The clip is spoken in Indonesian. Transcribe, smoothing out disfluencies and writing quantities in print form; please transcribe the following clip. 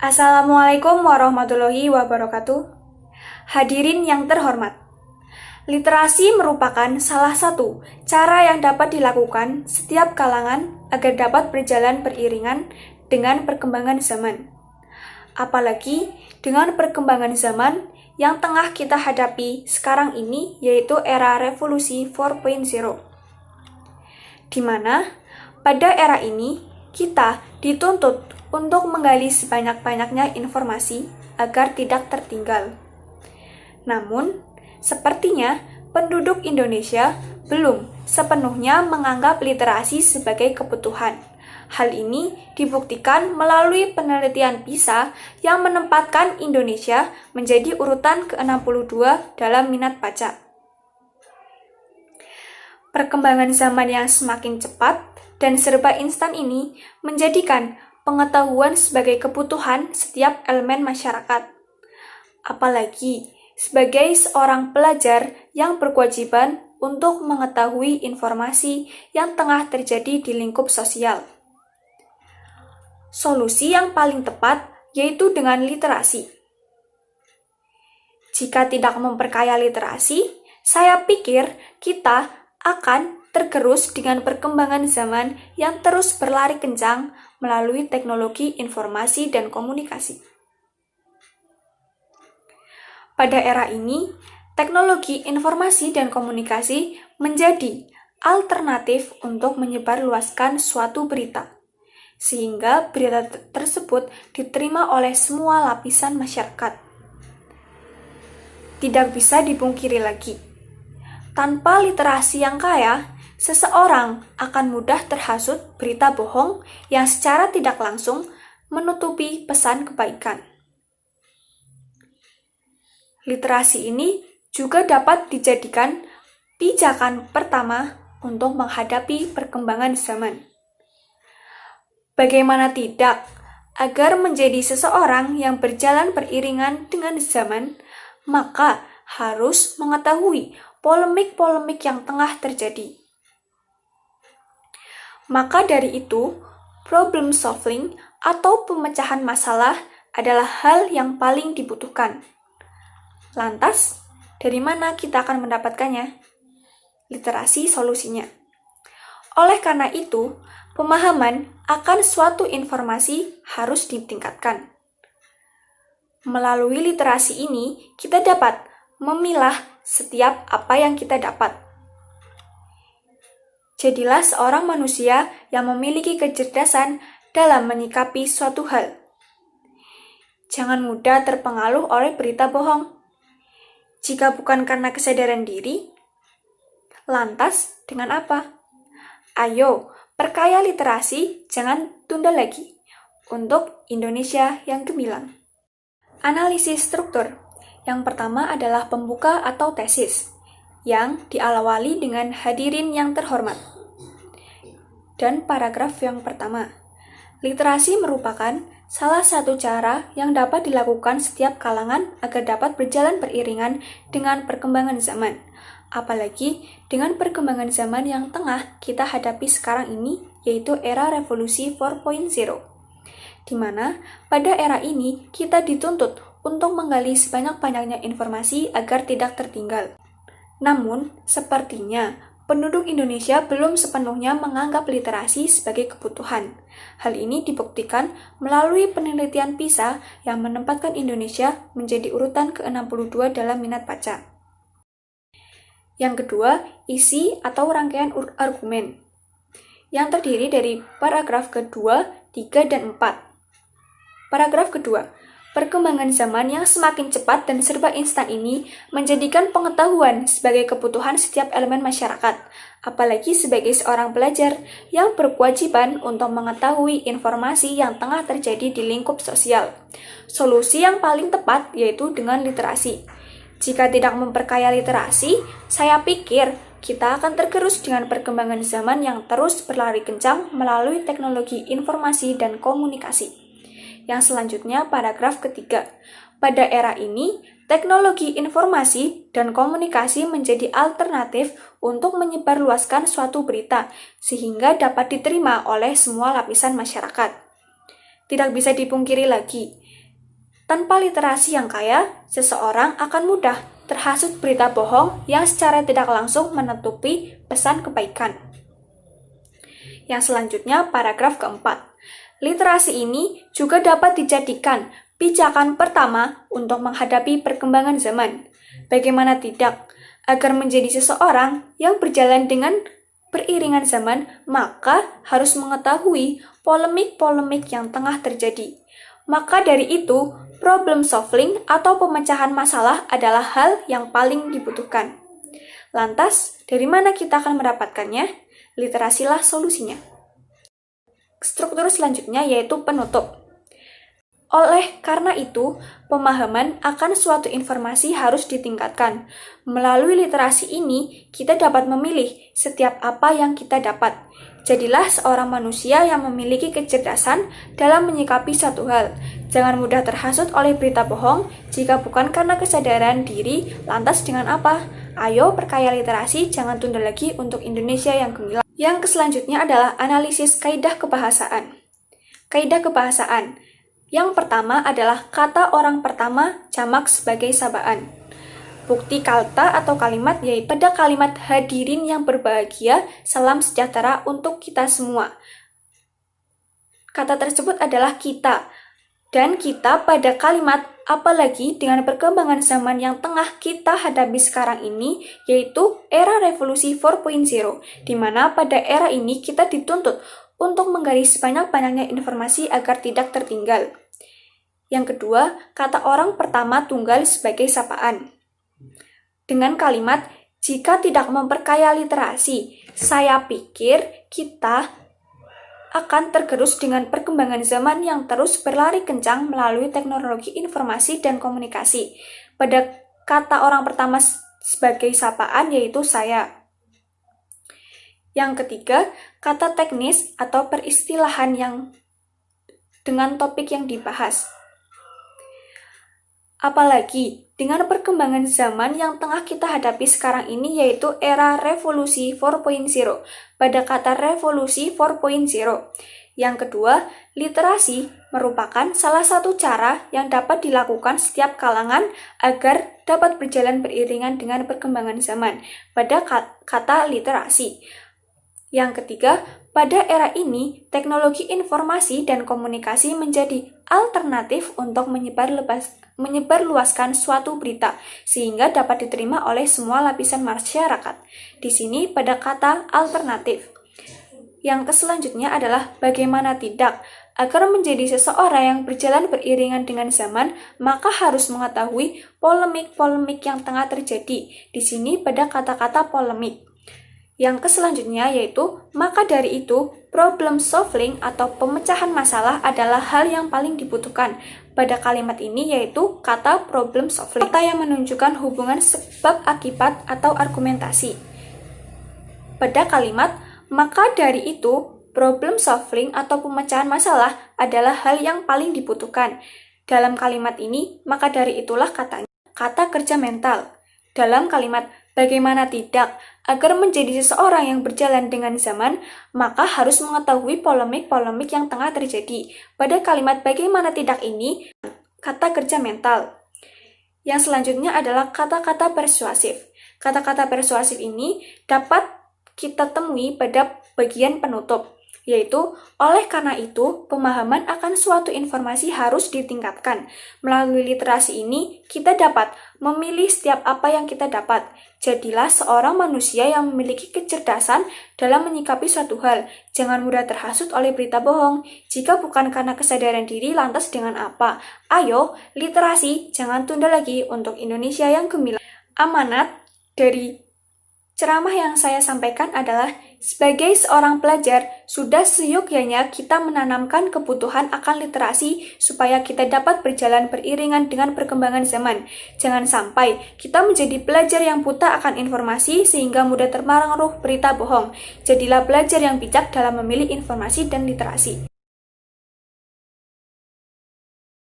Assalamualaikum warahmatullahi wabarakatuh. Hadirin yang terhormat, literasi merupakan salah satu cara yang dapat dilakukan setiap kalangan agar dapat berjalan beriringan dengan perkembangan zaman. Apalagi dengan perkembangan zaman yang tengah kita hadapi sekarang ini, yaitu era revolusi 4.0. Di mana pada era ini kita dituntut untuk menggali sebanyak-banyaknya informasi agar tidak tertinggal. Namun, sepertinya penduduk Indonesia belum sepenuhnya menganggap literasi sebagai kebutuhan. Hal ini dibuktikan melalui penelitian PISA yang menempatkan Indonesia menjadi urutan ke-62 dalam minat baca. Perkembangan zaman yang semakin cepat dan serba instan ini menjadikan pengetahuan sebagai kebutuhan setiap elemen masyarakat. Apalagi sebagai seorang pelajar yang berkewajiban untuk mengetahui informasi yang tengah terjadi di lingkup sosial. Solusi yang paling tepat yaitu dengan literasi. Jika tidak memperkaya literasi, saya pikir kita akan tergerus dengan perkembangan zaman yang terus berlari kencang melalui teknologi informasi dan komunikasi. Pada era ini, teknologi informasi dan komunikasi menjadi alternatif untuk menyebarluaskan suatu berita, sehingga berita tersebut diterima oleh semua lapisan masyarakat. Tidak bisa dipungkiri lagi, tanpa literasi yang kaya, seseorang akan mudah terhasut berita bohong yang secara tidak langsung menutupi pesan kebaikan. Literasi ini juga dapat dijadikan pijakan pertama untuk menghadapi perkembangan zaman. Bagaimana tidak, agar menjadi seseorang yang berjalan beriringan dengan zaman, maka harus mengetahui polemik-polemik yang tengah terjadi. Maka dari itu, problem solving atau pemecahan masalah adalah hal yang paling dibutuhkan. Lantas, dari mana kita akan mendapatkannya? Literasi solusinya. Oleh karena itu, pemahaman akan suatu informasi harus ditingkatkan. Melalui literasi ini, kita dapat memilah setiap apa yang kita dapat. Jadilah seorang manusia yang memiliki kecerdasan dalam menyikapi suatu hal. Jangan mudah terpengaruh oleh berita bohong. Jika bukan karena kesadaran diri, lantas dengan apa? Ayo, perkaya literasi, jangan tunda lagi untuk Indonesia yang gemilang. Analisis struktur. Yang pertama adalah pembuka atau tesis, yang diawali dengan hadirin yang terhormat. Dan paragraf yang pertama, literasi merupakan salah satu cara yang dapat dilakukan setiap kalangan agar dapat berjalan beriringan dengan perkembangan zaman. Apalagi dengan perkembangan zaman yang tengah kita hadapi sekarang ini, yaitu era revolusi 4.0. Di mana pada era ini kita dituntut untuk menggali sebanyak-banyaknya informasi agar tidak tertinggal. Namun, sepertinya penduduk Indonesia belum sepenuhnya menganggap literasi sebagai kebutuhan. Hal ini dibuktikan melalui penelitian PISA yang menempatkan Indonesia menjadi urutan ke-62 dalam minat baca. Yang kedua, isi atau rangkaian argumen, yang terdiri dari paragraf kedua, 3, dan 4. Paragraf kedua, perkembangan zaman yang semakin cepat dan serba instan ini menjadikan pengetahuan sebagai kebutuhan setiap elemen masyarakat, apalagi sebagai seorang pelajar yang berkewajiban untuk mengetahui informasi yang tengah terjadi di lingkup sosial. Solusi yang paling tepat yaitu dengan literasi. Jika tidak memperkaya literasi, saya pikir kita akan tergerus dengan perkembangan zaman yang terus berlari kencang melalui teknologi informasi dan komunikasi. Yang selanjutnya, paragraf ketiga. Pada era ini, teknologi informasi dan komunikasi menjadi alternatif untuk menyebarluaskan suatu berita, sehingga dapat diterima oleh semua lapisan masyarakat. Tidak bisa dipungkiri lagi, Tanpa literasi yang kaya, seseorang akan mudah terhasut berita bohong yang secara tidak langsung menutupi pesan kebaikan. Yang selanjutnya, paragraf keempat. Literasi ini juga dapat dijadikan pijakan pertama untuk menghadapi perkembangan zaman. Bagaimana tidak, agar menjadi seseorang yang berjalan dengan beriringan zaman, maka harus mengetahui polemik-polemik yang tengah terjadi. Maka dari itu, problem solving atau pemecahan masalah adalah hal yang paling dibutuhkan. Lantas, dari mana kita akan mendapatkannya? Literasilah solusinya. Struktur selanjutnya yaitu penutup. Oleh karena itu, pemahaman akan suatu informasi harus ditingkatkan. Melalui literasi ini, kita dapat memilih setiap apa yang kita dapat. Jadilah seorang manusia yang memiliki kecerdasan dalam menyikapi satu hal. Jangan mudah terhasut oleh berita bohong, jika bukan karena kesadaran diri, lantas dengan apa? Ayo perkaya literasi, jangan tunda lagi untuk Indonesia yang gemilang. Yang selanjutnya adalah analisis kaidah kebahasaan. Kaidah kebahasaan. Yang pertama adalah kata orang pertama jamak sebagai sabaan. Bukti kata atau kalimat yaitu pada kalimat hadirin yang berbahagia, salam sejahtera untuk kita semua. Kata tersebut adalah kita. Dan kita pada kalimat apalagi dengan perkembangan zaman yang tengah kita hadapi sekarang ini, yaitu era revolusi 4.0, di mana pada era ini kita dituntut untuk menggali sebanyak-banyaknya informasi agar tidak tertinggal. Yang kedua, kata orang pertama tunggal sebagai sapaan. Dengan kalimat, jika tidak memperkaya literasi, saya pikir kita akan tergerus dengan perkembangan zaman yang terus berlari kencang melalui teknologi informasi dan komunikasi. Pada kata orang pertama sebagai sapaan yaitu saya. Yang ketiga, kata teknis atau peristilahan yang dengan topik yang dibahas. Apalagi dengan perkembangan zaman yang tengah kita hadapi sekarang ini yaitu era revolusi 4.0. Pada kata revolusi 4.0. Yang kedua, literasi merupakan salah satu cara yang dapat dilakukan setiap kalangan agar dapat berjalan beriringan dengan perkembangan zaman. Pada kata literasi. Yang ketiga, pada era ini, teknologi informasi dan komunikasi menjadi alternatif untuk menyebarluaskan suatu berita, sehingga dapat diterima oleh semua lapisan masyarakat. Di sini pada kata alternatif. Yang selanjutnya adalah bagaimana tidak. Agar menjadi seseorang yang berjalan beriringan dengan zaman, maka harus mengetahui polemik-polemik yang tengah terjadi. Di sini pada kata-kata polemik. Yang selanjutnya yaitu, maka dari itu, problem solving atau pemecahan masalah adalah hal yang paling dibutuhkan. Pada kalimat ini yaitu kata problem solving. Kata yang menunjukkan hubungan sebab akibat atau argumentasi. Pada kalimat, maka dari itu, problem solving atau pemecahan masalah adalah hal yang paling dibutuhkan. Dalam kalimat ini, maka dari itulah katanya, kata kerja mental. Dalam kalimat, bagaimana tidak, agar menjadi seseorang yang berjalan dengan zaman, maka harus mengetahui polemik-polemik yang tengah terjadi. Pada kalimat bagaimana tidak ini, kata kerja mental. Yang selanjutnya adalah kata-kata persuasif. Kata-kata persuasif ini dapat kita temui pada bagian penutup, yaitu oleh karena itu, pemahaman akan suatu informasi harus ditingkatkan. Melalui literasi ini, kita dapat memilih setiap apa yang kita dapat. Jadilah seorang manusia yang memiliki kecerdasan dalam menyikapi suatu hal. Jangan mudah terhasut oleh berita bohong. Jika bukan karena kesadaran diri, lantas dengan apa? Ayo, literasi, jangan tunda lagi untuk Indonesia yang gemilang. Amanat dari ceramah yang saya sampaikan adalah, sebagai seorang pelajar, sudah seyogyanya kita menanamkan kebutuhan akan literasi supaya kita dapat berjalan beriringan dengan perkembangan zaman. Jangan sampai kita menjadi pelajar yang buta akan informasi sehingga mudah terpengaruh berita bohong. Jadilah pelajar yang bijak dalam memilih informasi dan literasi.